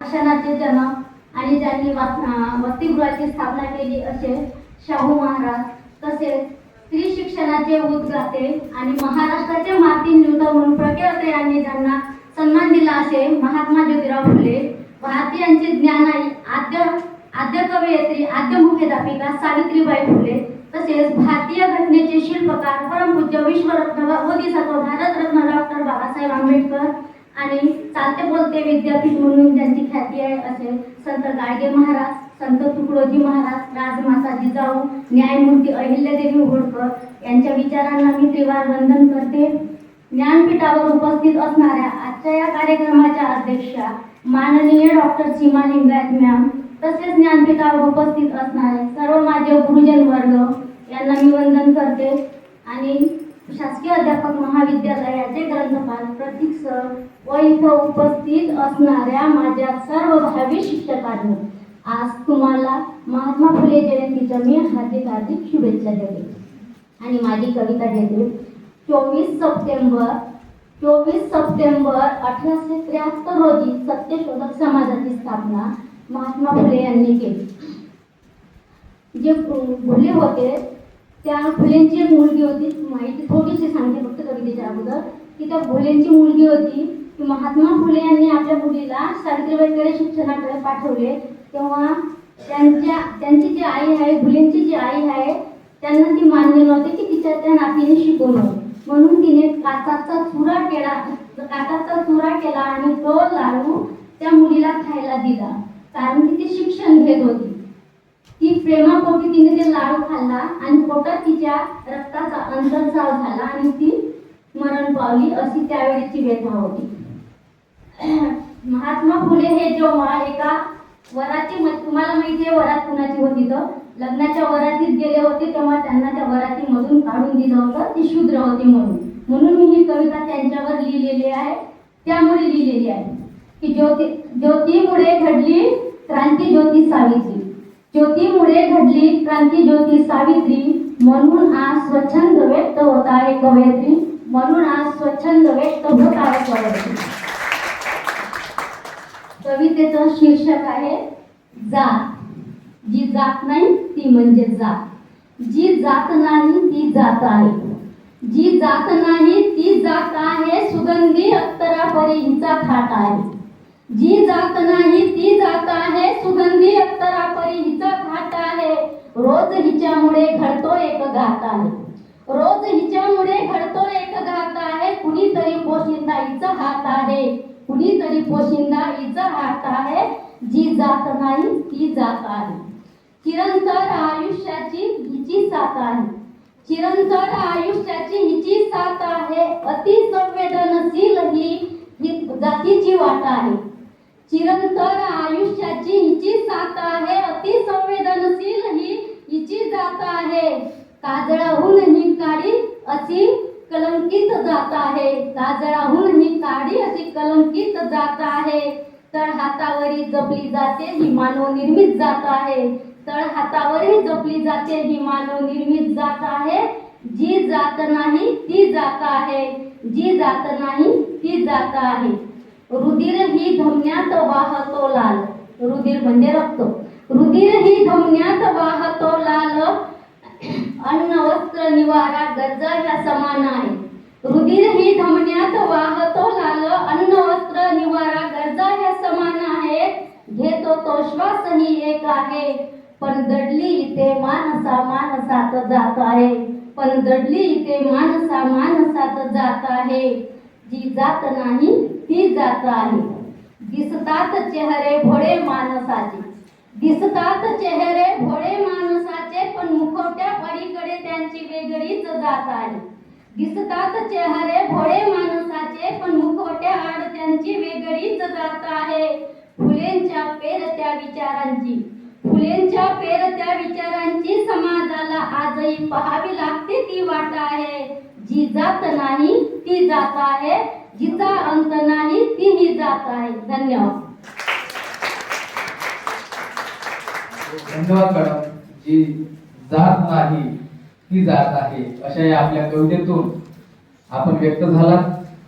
शासनाचे जनक आणि ज्यांनी वसतिगृहाची स्थापना केली असे शाहू महाराज, तसेच स्त्री शिक्षणाचे उद्गाते आणि महाराष्ट्राचे मार्टिन ल्यूथर म्हणून प्रख्यात यांनी ज्यांना सन्मान दिला असे महात्मा ज्योतिराव फुले, भारतीयांचे ज्ञानाई आद्य कवयित्री, आद्य मुख्याध्यापिका सावित्रीबाई फुले, तसेच भारतीय घटनेचे शिल्पकार परमपूज्य विश्वरत्न बोधिसत्व भारतरत्न डॉक्टर बाबासाहेब आंबेडकर आणि चालते बोलते विद्यापीठ म्हणून ज्यांची ख्याती आहे असे संत गाडगे महाराज, संत तुकडोजी महाराज, राजमाता जिजाऊ, न्यायमूर्ती अहिल्यादेवी होळकर यांच्या विचारांना मी त्रिवार वंदन करते. ज्ञानपीठावर उपस्थित असणाऱ्या आजच्या या कार्यक्रमाच्या अध्यक्षा माननीय डॉक्टर सीमा लिंगायत मॅम, तसेच ज्ञानपीठावर उपस्थित असणारे सर्व माझे गुरुजन वर्ग यांना मी वंदन करते. आणि शासकीय अध्यापक महाविद्यालयाचे ग्रंथपाल प्रतीक सर व इथं उपस्थित असणाऱ्या माझ्या सर्व भावी शिक्षकांना आज तुम्हाला महात्मा फुले जयंतीच्या मी हार्दिक शुभेच्छा देते आणि माझी कविता घेते. 24 सप्टेंबर 1873 रोजी सत्यशोधक समाजाची स्थापना महात्मा फुले यांनी केली. जे फुले होते त्या फुलेंची एक मुलगी होती, माहिती थोडीशी सांगते फक्त कवितेच्या अगोदर, की त्या फुलेंची मुलगी होती की महात्मा फुले यांनी आपल्या मुलीला सावित्रीबाईकडे शिक्षणाकडे पाठवले. तेव्हा त्यांची जी आई आहे, फुलेंची जी आई आहे, त्यांना ती मान्य नव्हते की तिच्या त्या नातीने शिकवणं, म्हणून तिने काचाचा चुरा केला आणि तो लाडू त्या मुलीला खायला दिला, कारण की ती शिक्षण घेत होती. ती प्रेमापोटी तिने ते लाडू खाल्ला आणि पोटात तिच्या रक्ताचा अंतर्स्राव झाला आणि ती मरण पावली, अशी त्यावेळेची व्यथा होती. महात्मा फुले हे जेव्हा एका वराती, तुम्हाला माहिती आहे वरात कुणाची होती, तर लग्नाच्या वरातीत गेले होते, तेव्हा त्यांना त्या वरातीमधून काढून दिलं होतं, ती शूद्र होती म्हणून मी ही कविता त्यांच्यावर लिहिलेली आहे. त्यामुळे लिहिलेली आहे की ज्योतीमुळे घडली क्रांती ज्योती सावित्री, ज्योतीमुळे घडली क्रांती ज्योती सावित्री, म्हणून आज स्वच्छंद व्यक्त होत आहे कवयित्री, म्हणून आज स्वच्छंद व्यक्त होत आहे कवयित्री. कवितेचं शीर्षक आहे जात. जी जात नाही ती म्हणजे जात, जी जात नाही ती जात आहे, जी जात नाही ती जात आहे, सुगंधी अत्तरापरी हिचा थाट आहे, जी जात नाही ती जात आहे, सुगंधी अत्तरापरी हिचा थाट आहे, रोज हिच्यामुळे घडतो एक घात आहे, रोज हिच्यामुळे घडतो एक घात आहे, कुणीतरी पोशिंदा हिचा हात आहे, कुणीतरी पोशिंदा हिचा हात आहे, जी जात नाही ती जात आहे. चिरंतर आयुष्याची हिची साथ आहे, चिरंतर आयुष्याची हिची साथ आहे, अति संवेदनशील ही जातीची वाट आहे, चिरंतर आयुष्याची हिची साथ आहे, अति संवेदनशील ही हिची जात आहे, काजळाहून ही काळी अशी कलंकित जात आहे, काजळाहून ही काळी अशी कलंकित जात आहे, तळहातावरी जपली जाते ही मानव निर्मित जात आहे, तळहातावरही जपली जाते ही मानव निर्मित जात आहे, जी जात नाही ती जात आहे, जी जात नाही ती जात आहे. रुधिर ही धमन्यात वाहतो लाल, रुधिर म्हणजे रक्त, रुधिर ही धमन्यात वाहतो लाल, अन्न वस्त्र निवारा गरजा ह्या समान आहे, रुधिर ही धमन्यात वाहतो लाल, अन्न वस्त्र निवारा गरजा ह्या समान आहे, घेतो तो श्वास ही एक आहे, पण दडली इथे मानसा मानसात जात आहे, पण दडली इथे मानसा मानसात जात आहे, जी जात नाही ती जात आहे. दिसतात चेहरे भोळे माणसाचे, दिसतात चेहरे भोळे माणसाचे, पण मुखवट्या पलीकडे त्यांची वेगळीच जात आहे, दिसतात चेहरे भोळे माणसाचे, पण मुखवट्या आड त्यांची वेगळीच जात आहे. फुलेंच्या पेरत्या विचारांची, फुलेंच्या पेरत्या विचारांची समाजाला आजही पहावी लागते ती वाट आहे, जी जात नाही ती जात आहे, जिचा अंत नाही ती ही जात आहे. धन्यवाद. धन्यवाद मॅडम. जी जात नाही ती जात आहे अशा या आपल्या कवितेतून आपण व्यक्त झाला.